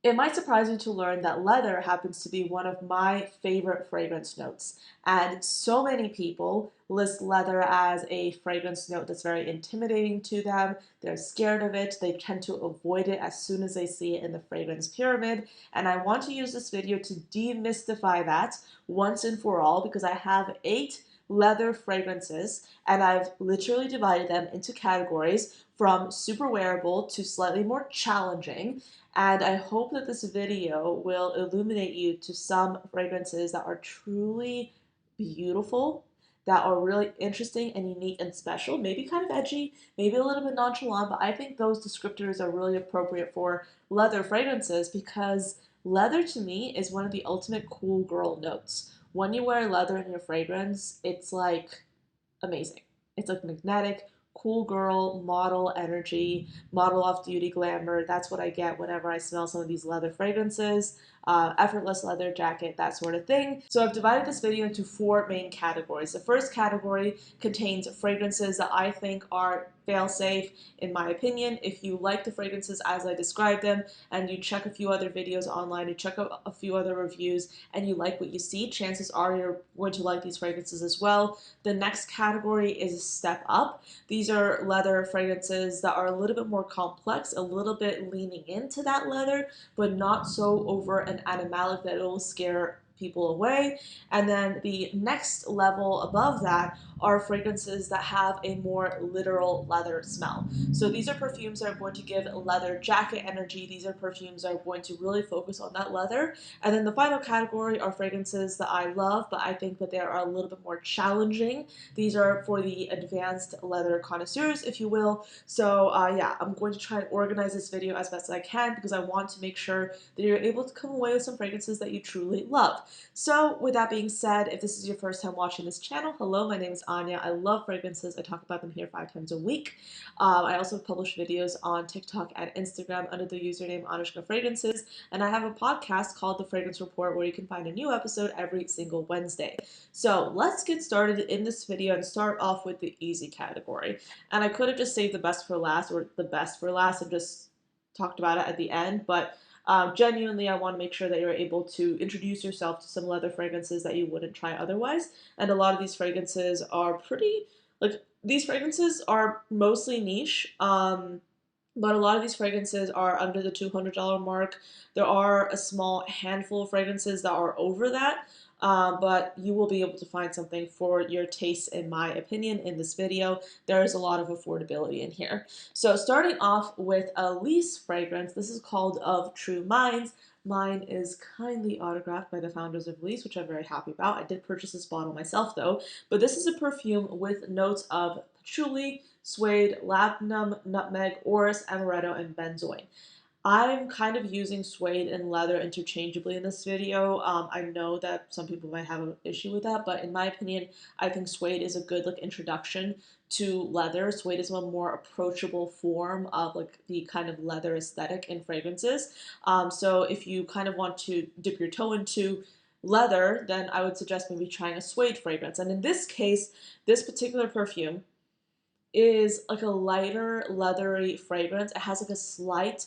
It might surprise you to learn that leather happens to be one of my favorite fragrance notes. And so many people list leather as a fragrance note that's very intimidating to them. They're scared of it. They tend to avoid it as soon as they see it in the fragrance pyramid. And I want to use this video to demystify that once and for all because I have 8 leather fragrances and I've literally divided them into categories from super wearable to slightly more challenging. And I hope that this video will illuminate you to some fragrances that are truly beautiful, that are really interesting and unique and special, maybe kind of edgy, maybe a little bit nonchalant, but I think those descriptors are really appropriate for leather fragrances because leather to me is one of the ultimate cool girl notes. When you wear leather in your fragrance, it's like amazing. It's like magnetic, cool girl, model energy, model off duty glamour. That's what I get whenever I smell some of these leather fragrances, effortless leather jacket, that sort of thing. So I've divided this video into 4 main categories. The first category contains fragrances that I think are fail-safe, in my opinion. If you like the fragrances as I described them, and you check a few other videos online, you check out a few other reviews, and you like what you see, chances are you're going to like these fragrances as well. The next category is a step up. These are leather fragrances that are a little bit more complex, a little bit leaning into that leather, but not so over and animalic that it will scare people away. And then the next level above that are fragrances that have a more literal leather smell. So these are perfumes that are going to give leather jacket energy. These are perfumes that are going to really focus on that leather. And then the final category are fragrances that I love, but I think that they are a little bit more challenging. These are for the advanced leather connoisseurs, if you will. So yeah, I'm going to try and organize this video as best as I can because I want to make sure that you're able to come away with some fragrances that you truly love. So with that being said, if this is your first time watching this channel, hello, my name is Anya. I love fragrances. I talk about them here 5 times a week. I also publish videos on TikTok and Instagram under the username ANECHKAFRAGRANCES, and I have a podcast called The Fragrance Report where you can find a new episode every single Wednesday. So let's get started in this video and start off with the easy category. And I could have just saved the best for last or the best for last and just talked about it at the end, but genuinely, I want to make sure that you're able to introduce yourself to some leather fragrances that you wouldn't try otherwise. And a lot of these fragrances are pretty, like, these fragrances are mostly niche. But a lot of these fragrances are under the $200 mark. There are a small handful of fragrances that are over that, but you will be able to find something for your taste, in my opinion, in this video. There is a lot of affordability in here. So starting off with a lease fragrance, this is called Of True Minds. Mine is kindly autographed by the founders of Lease, which I'm very happy about. I did purchase this bottle myself though, but this is a perfume with notes of patchouli, suede, labdanum, nutmeg, orris, amaretto, and benzoin. I'm kind of using suede and leather interchangeably in this video. I know that some people might have an issue with that, but in my opinion, I think suede is a good introduction to leather. Suede is a more approachable form of the kind of leather aesthetic in fragrances. So if you kind of want to dip your toe into leather, then I would suggest maybe trying a suede fragrance. And in this case, this particular perfume is like a lighter leathery fragrance. It has like a slight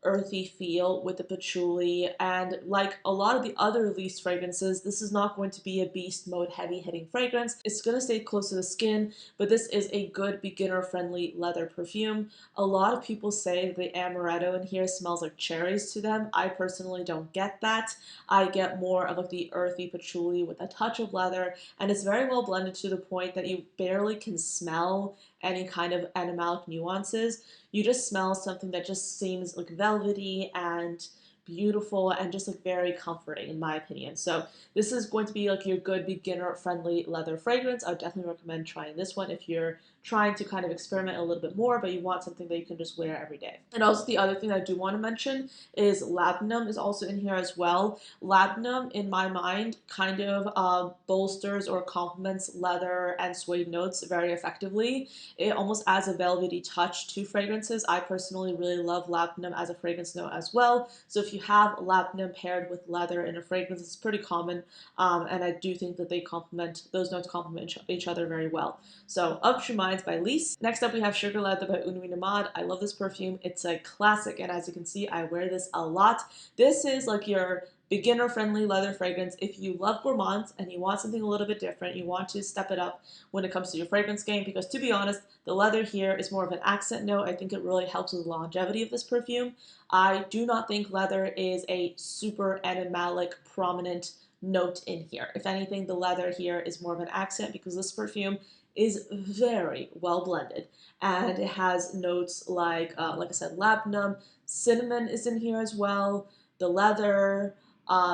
earthy feel with the patchouli, and like a lot of the other least fragrances, this is not going to be a beast mode heavy hitting fragrance. It's going to stay close to the skin, but this is a good beginner friendly leather perfume. A lot of people say the amaretto in here smells like cherries to them. I personally don't get that. I get more of the earthy patchouli with a touch of leather, and it's very well blended to the point that you barely can smell any kind of animalic nuances. You just smell something that just seems velvety and beautiful and just very comforting, in my opinion. So this is going to be your good beginner friendly leather fragrance. I would definitely recommend trying this one if you're trying to kind of experiment a little bit more, but you want something that you can just wear every day. And also the other thing I do want to mention is labdanum is also in here as well. Labdanum, in my mind, kind of bolsters or complements leather and suede notes very effectively. It almost adds a velvety touch to fragrances. I personally really love labdanum as a fragrance note as well. So if you have labdanum paired with leather in a fragrance, it's pretty common, and I do think that those notes complement each other very well. So Of True Minds Minds by Lise. Next up, we have Sugar Leather by Une Nuit Nomade. I love this perfume. It's a classic, and as you can see, I wear this a lot. This is like your beginner-friendly leather fragrance. If you love gourmands and you want something a little bit different, you want to step it up when it comes to your fragrance game, because to be honest, the leather here is more of an accent note. I think it really helps with the longevity of this perfume. I do not think leather is a super animalic, prominent note in here. If anything, the leather here is more of an accent because this perfume is very well blended, and it has notes like I said, labdanum, cinnamon is in here as well, the leather,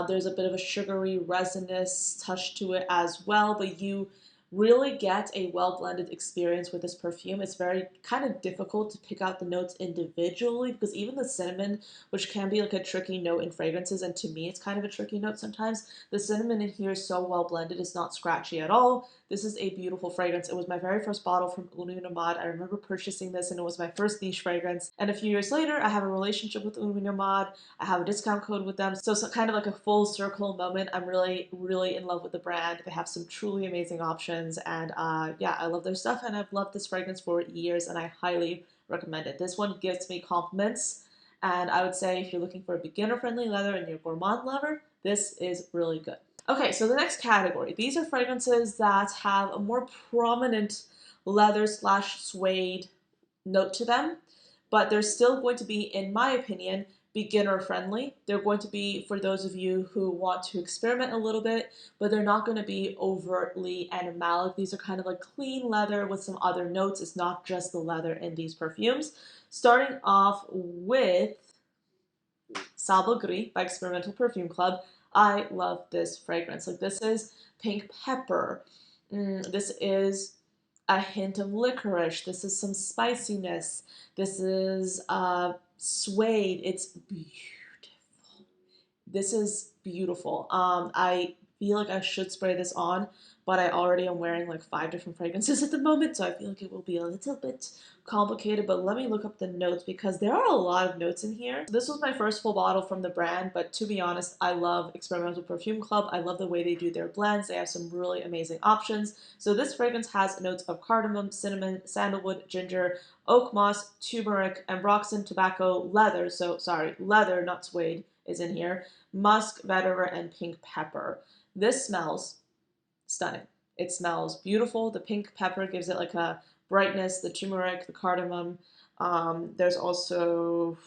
there's a bit of a sugary resinous touch to it as well, but you really get a well-blended experience with this perfume. It's very kind of difficult to pick out the notes individually because even the cinnamon, which can be like a tricky note in fragrances, and to me it's kind of a tricky note sometimes, the cinnamon in here is so well blended, it's not scratchy at all. This is a beautiful fragrance. It was my very first bottle from Une Nuit Nomade. I remember purchasing this and it was my first niche fragrance. And a few years later, I have a relationship with Une Nuit Nomade. I have a discount code with them. So it's kind of like a full circle moment. I'm really, really in love with the brand. They have some truly amazing options. And yeah, I love their stuff. And I've loved this fragrance for years and I highly recommend it. This one gives me compliments. And I would say if you're looking for a beginner-friendly leather and you're a gourmand lover, this is really good. Okay, so the next category. These are fragrances that have a more prominent leather slash suede note to them, but they're still going to be, in my opinion, beginner friendly. They're going to be for those of you who want to experiment a little bit, but they're not going to be overtly animalic. These are kind of like clean leather with some other notes. It's not just the leather in these perfumes. Starting off with Chabaud by Experimental Perfume Club. I love this fragrance. Like, this is pink pepper. This is a hint of licorice. This is some spiciness. This is suede. It's beautiful. This is beautiful. I feel like I should spray this on, but I already am wearing like 5 different fragrances at the moment, so I feel like it will be a little bit complicated, but let me look up the notes because there are a lot of notes in here. This was my first full bottle from the brand, but to be honest, I love Experimental Perfume Club. I love the way they do their blends. They have some really amazing options. So this fragrance has notes of cardamom, cinnamon, sandalwood, ginger, oak moss, turmeric, ambroxan, tobacco, leather, so sorry, leather, not suede, is in here, musk, vetiver, and pink pepper. This smells stunning. It smells beautiful. The pink pepper gives it like a brightness, the turmeric, the cardamom. There's also,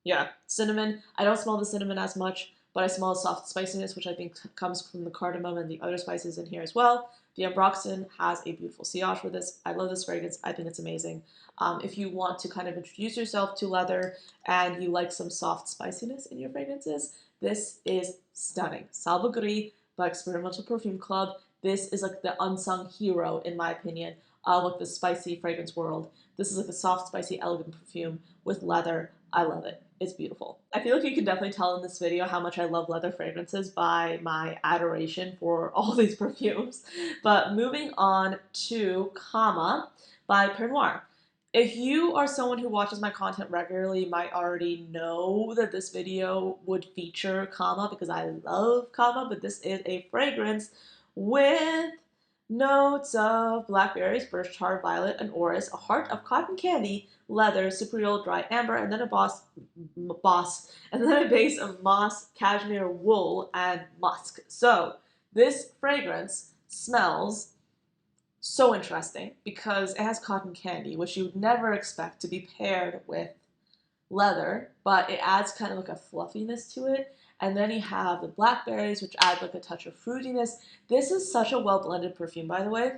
yeah, cinnamon. I don't smell the cinnamon as much, but I smell a soft spiciness, which I think comes from the cardamom and the other spices in here as well. The ambroxan has a beautiful sillage with this. I love this fragrance. I think it's amazing. If you want to kind of introduce yourself to leather and you like some soft spiciness in your fragrances, this is stunning. Chabaud by Experimental Perfume Club. This is like the unsung hero, in my opinion, of like the spicy fragrance world. This is like a soft, spicy, elegant perfume with leather. I love it. It's beautiful. I feel like you can definitely tell in this video how much I love leather fragrances by my adoration for all these perfumes. But moving on to Kama by Pernoire. If you are someone who watches my content regularly, you might already know that this video would feature Kama because I love Kama, but this is a fragrance with notes of blackberries, birch tar, violet, and orris, a heart of cotton candy, leather, cypriol, dry amber, and then a base of moss, cashmere, wool, and musk. So this fragrance smells so interesting because it has cotton candy, which you would never expect to be paired with leather, but it adds kind of like a fluffiness to it. And then you have the blackberries, which add like a touch of fruitiness. This is such a well-blended perfume, by the way.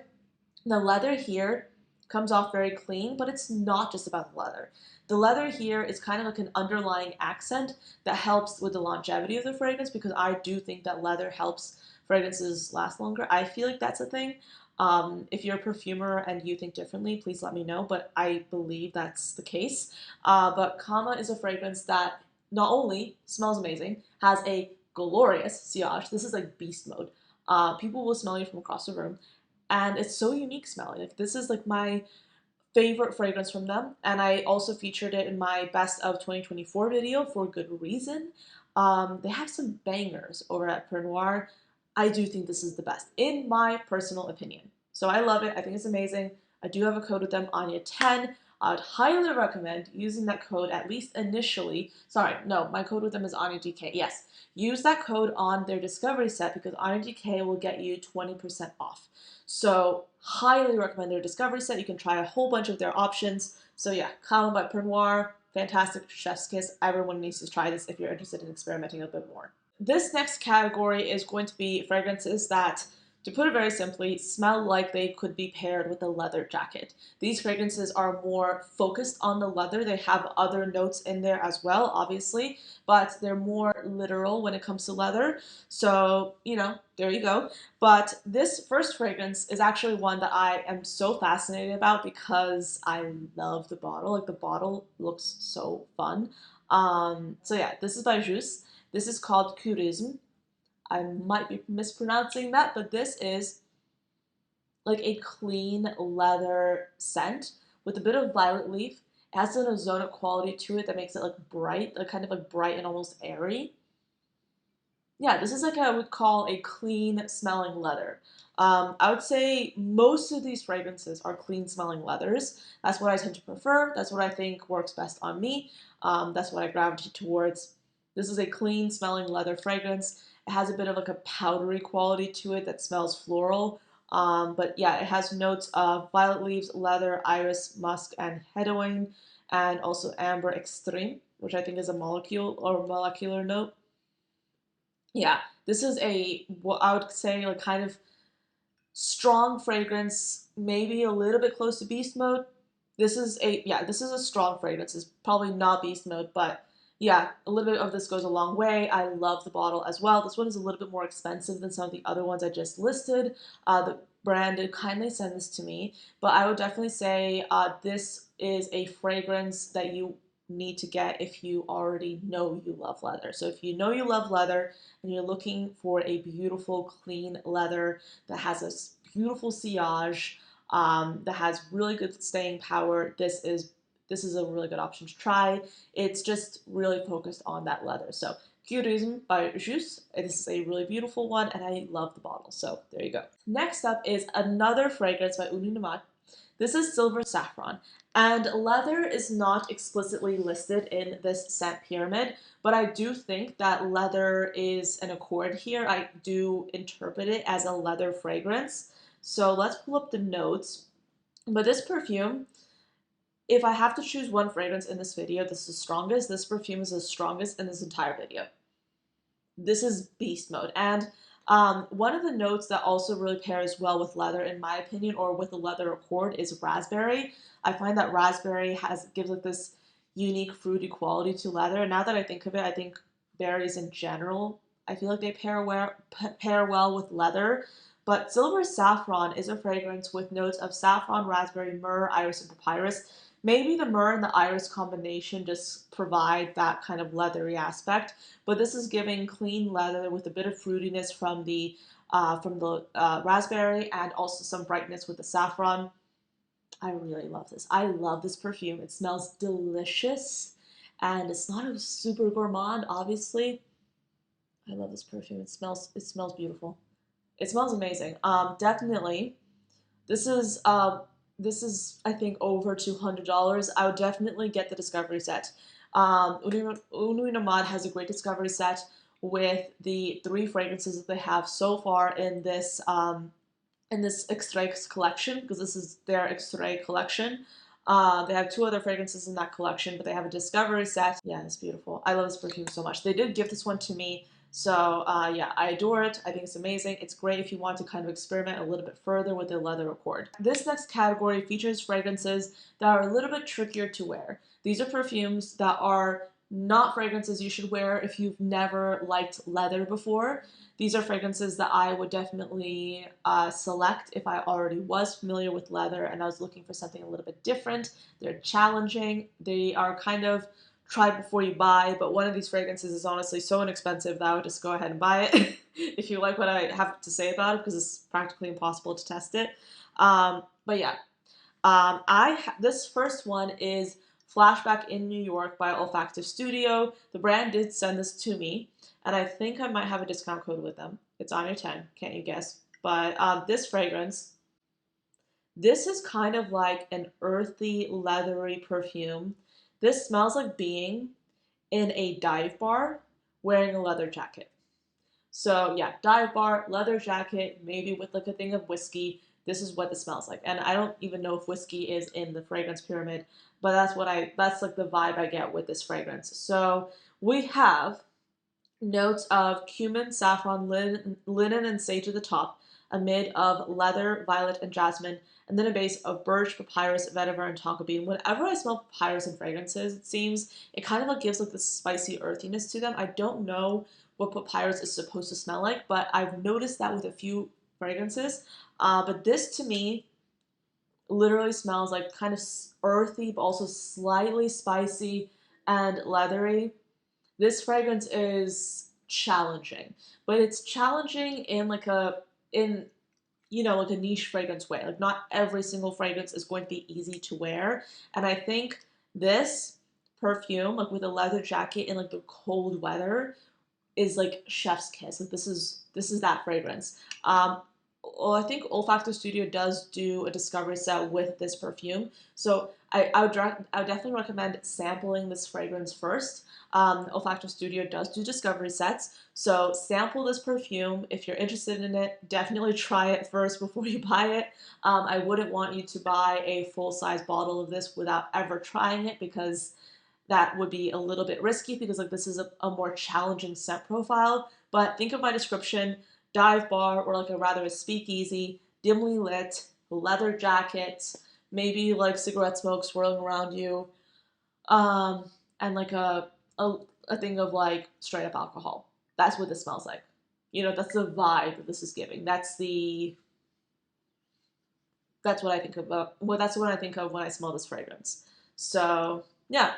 The leather here comes off very clean, but it's not just about the leather. The leather here is kind of like an underlying accent that helps with the longevity of the fragrance because I do think that leather helps fragrances last longer. I feel like that's a thing. If you're a perfumer and you think differently, please let me know, but I believe that's the case. But Kama is a fragrance that not only smells amazing, has a glorious sillage. This is like beast mode. People will smell you from across the room, and it's so unique smelling. Like, this is like my favorite fragrance from them, and I also featured it in my best of 2024 video for good reason. They have some bangers over at Pernoire. I do think this is the best, in my personal opinion. So I love it. I think it's amazing. I do have a code with them, Anya10. I would highly recommend using that code at least initially. Sorry, no, my code with them is ANYDK. Yes, use that code on their discovery set because ANYDK will get you 20% off. So highly recommend their discovery set. You can try a whole bunch of their options. So yeah, Column by Pernoire, fantastic chef's kiss. Everyone needs to try this if you're interested in experimenting a bit more. This next category is going to be fragrances that, to put it very simply, smell like they could be paired with a leather jacket. These fragrances are more focused on the leather. They have other notes in there as well, obviously, but they're more literal when it comes to leather. So, there you go. But this first fragrance is actually one that I am so fascinated about because I love the bottle. Like, the bottle looks so fun. So yeah, this is by J.U.S. This is called Curisme. I might be mispronouncing that, but this is like a clean leather scent with a bit of violet leaf. It has an ozonic quality to it that makes it like bright, like kind of like bright and almost airy. Yeah, this is like I would call a clean smelling leather. I would say most of these fragrances are clean smelling leathers. That's what I tend to prefer. That's what I think works best on me. That's what I gravitate towards. This is a clean smelling leather fragrance. It has a bit of like a powdery quality to it that smells floral. But yeah, it has notes of violet leaves, leather, iris, musk, and hedoine, and also amber extreme, which I think is a molecular note. Yeah, this is what I would say, like kind of strong fragrance, maybe a little bit close to beast mode. This is a strong fragrance. It's probably not beast mode, but yeah, a little bit of this goes a long way. I love the bottle as well. This one is a little bit more expensive than some of the other ones I just listed. The brand did kindly send this to me, but I would definitely say this is a fragrance that you need to get if you already know you love leather. So if you know you love leather and you're looking for a beautiful, clean leather that has a beautiful sillage, that has really good staying power, this is a really good option to try. It's just really focused on that leather. So Curisme by J.U.S. This is a really beautiful one, and I love the bottle. So there you go. Next up is another fragrance by Une Nuit Nomade. This is Silver Saffron, and leather is not explicitly listed in this scent pyramid, but I do think that leather is an accord here. I do interpret it as a leather fragrance. So let's pull up the notes. But this perfume, if I have to choose one fragrance in this video, this is the strongest. This perfume is the strongest in this entire video. This is beast mode. And one of the notes that also really pairs well with leather, in my opinion, or with a leather accord, is raspberry. I find that raspberry gives it this unique fruity quality to leather. And now that I think of it, I think berries in general, I feel like they pair well with leather. But Silver Saffron is a fragrance with notes of saffron, raspberry, myrrh, iris, and papyrus. Maybe the myrrh and the iris combination just provide that kind of leathery aspect, but this is giving clean leather with a bit of fruitiness from the raspberry and also some brightness with the saffron. I really love this. I love this perfume. It smells delicious, and it's not a super gourmand, obviously. I love this perfume. It smells beautiful. It smells amazing. Definitely. This is I think over $200. I would definitely get the discovery set. Une Nuit Nomade has a great discovery set with the 3 fragrances that they have so far in this Extraits collection, because this is their Extrait collection. They have 2 other fragrances in that collection, but they have a discovery set. Yeah, it's beautiful. I love this perfume so much. They did give this one to me, so yeah, I adore it. I think it's amazing. It's great if you want to kind of experiment a little bit further with the leather accord. This next category features fragrances that are a little bit trickier to wear. These are perfumes that are not fragrances you should wear if you've never liked leather before. These are fragrances that I would definitely select if I already was familiar with leather and I was looking for something a little bit different. They're challenging. They are kind of try before you buy, but one of these fragrances is honestly so inexpensive that I would just go ahead and buy it if you like what I have to say about it, because it's practically impossible to test it. But yeah, this first one is Flashback in New York by Olfactive Studio. The brand did send this to me, and I think I might have a discount code with them. It's on your 10, can't you guess? But this fragrance This is kind of like an earthy, leathery perfume. This smells like being in a dive bar wearing a leather jacket. So yeah, dive bar, leather jacket, maybe with like a thing of whiskey. This is what this smells like. And I don't even know if whiskey is in the fragrance pyramid, but that's like the vibe I get with this fragrance. So we have notes of cumin, saffron, linen, and sage at the top, a mid of leather, violet, and jasmine, and then a base of birch, papyrus, vetiver, and tonka bean. Whenever I smell papyrus in fragrances, it seems it kind of like gives like this spicy earthiness to them. I don't know what papyrus is supposed to smell like, but I've noticed that with a few fragrances. But this to me literally smells like kind of earthy, but also slightly spicy and leathery. This fragrance is challenging, but it's challenging in like a in like a niche fragrance way. Like not every single fragrance is going to be easy to wear, and I think this perfume, like with a leather jacket in like the cold weather, is like chef's kiss. Like this is that fragrance. Well, I think Olfacto Studio does do a discovery set with this perfume, so I would definitely recommend sampling this fragrance first. Olfacto Studio does do discovery sets, so sample this perfume if you're interested in it. Definitely try it first before you buy it. I wouldn't want you to buy a full size bottle of this without ever trying it, because that would be a little bit risky, because like this is a more challenging scent profile. But think of my description: dive bar, or like a speakeasy, dimly lit, leather jacket, maybe like cigarette smoke swirling around you, um, and like a, a thing of like straight up alcohol. That's what this smells like. That's the vibe that this is giving. That's what I think of. That's what I think of when I smell this fragrance. So yeah,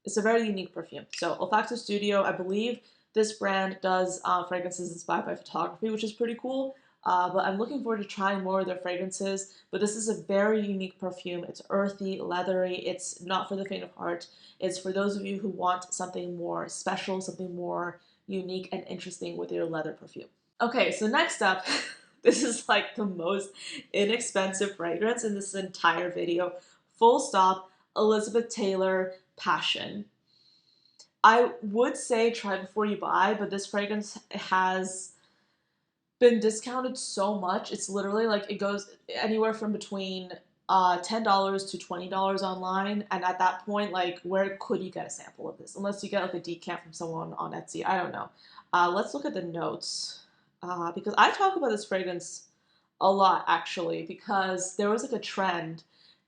it's a very unique perfume. So Olfacto Studio, I believe this brand does fragrances inspired by photography, which is pretty cool. But I'm looking forward to trying more of their fragrances. But this is a very unique perfume. It's earthy, leathery. It's not for the faint of heart. It's for those of you who want something more special, something more unique and interesting with your leather perfume. Okay, so next up, this is like the most inexpensive fragrance in this entire video. Full stop, Elizabeth Taylor Passion. I would say try before you buy, but this fragrance has been discounted so much. It's literally like it goes anywhere from between $10 to $20 online, and at that point, like, where could you get a sample of this unless you get like a decant from someone on Etsy? I don't know. Let's look at the notes, because I talk about this fragrance a lot actually, because there was like a trend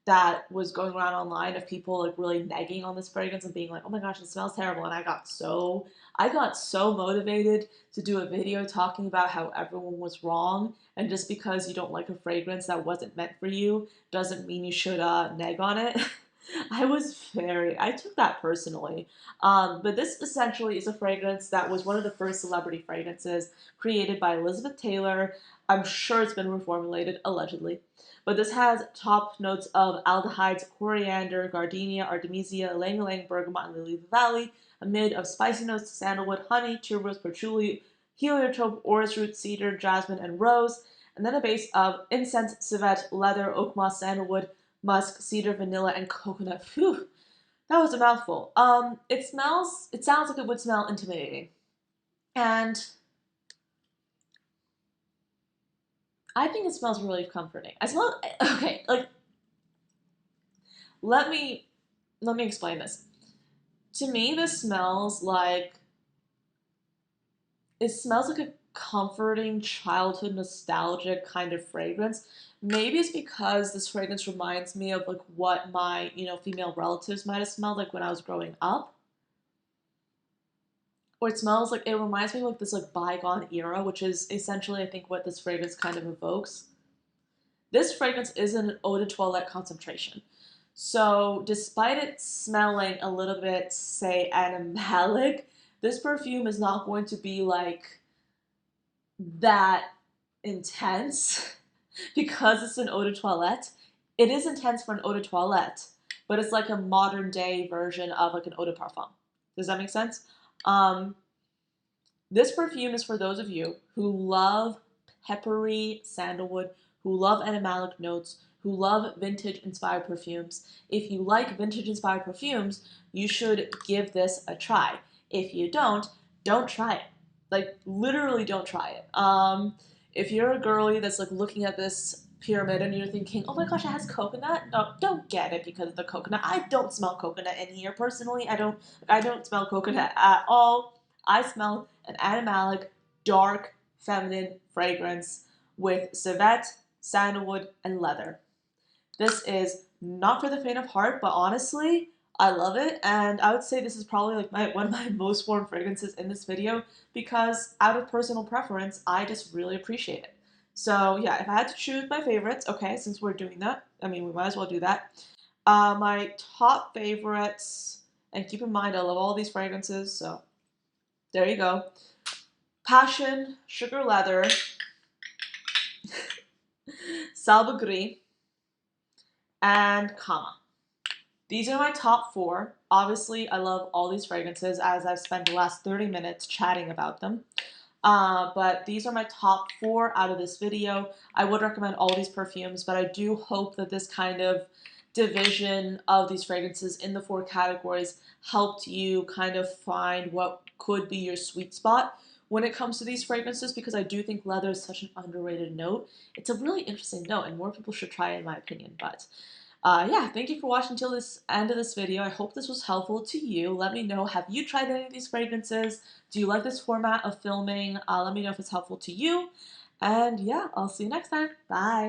that was going around online of people like really negging on this fragrance and being like, "Oh my gosh, it smells terrible," and I got so motivated to do a video talking about how everyone was wrong, and just because you don't like a fragrance that wasn't meant for you doesn't mean you should neg on it. I took that personally. But this essentially is a fragrance that was one of the first celebrity fragrances created by Elizabeth Taylor. I'm sure it's been reformulated, allegedly. But this has top notes of aldehydes, coriander, gardenia, artemisia, ylang ylang, bergamot, and lily of the valley, a mid of spicy notes: sandalwood, honey, tuberose, patchouli, heliotrope, orris root, cedar, jasmine, and rose, and then a base of incense, civet, leather, oak moss, sandalwood, musk, cedar, vanilla, and coconut. Phew, that was a mouthful. It sounds like it would smell intimidating. And I think it smells really comforting. Okay, like, let me explain this. To me, it smells like a comforting childhood nostalgic kind of fragrance. Maybe it's because this fragrance reminds me of like what my, female relatives might have smelled like when I was growing up. Or it reminds me of like this like bygone era, which is essentially I think what this fragrance kind of evokes. This fragrance is an eau de toilette concentration. So, despite it smelling a little bit, say, animalic, this perfume is not going to be like that intense because it's an eau de toilette. It is intense for an eau de toilette, but it's like a modern day version of like an eau de parfum. Does that make sense? Um, this perfume is for those of you who love peppery sandalwood, who love animalic notes, who love vintage inspired perfumes. If you like vintage inspired perfumes, you should give this a try. If you don't try it. Like, literally don't try it. If you're a girly that's like looking at this pyramid and you're thinking, oh my gosh, it has coconut. No, don't get it because of the coconut. I don't smell coconut in here personally. I don't smell coconut at all. I smell an animalic, dark, feminine fragrance with civet, sandalwood, and leather. This is not for the faint of heart, but honestly, I love it, and I would say this is probably like one of my most worn fragrances in this video because out of personal preference, I just really appreciate it. So yeah, if I had to choose my favorites, okay, since we're doing that, I mean, we might as well do that. My top favorites, and keep in mind, I love all these fragrances, so there you go. Passion, Sugar Leather, Salvagris, and Kama. These are my top 4. Obviously, I love all these fragrances as I've spent the last 30 minutes chatting about them. But these are my top 4 out of this video. I would recommend all these perfumes, but I do hope that this kind of division of these fragrances in the 4 categories helped you kind of find what could be your sweet spot when it comes to these fragrances, because I do think leather is such an underrated note. It's a really interesting note, and more people should try it in my opinion. But yeah, thank you for watching till this end of this video. I hope this was helpful to you. Let me know, have you tried any of these fragrances? Do you like this format of filming? Let me know if it's helpful to you. And yeah, I'll see you next time. Bye!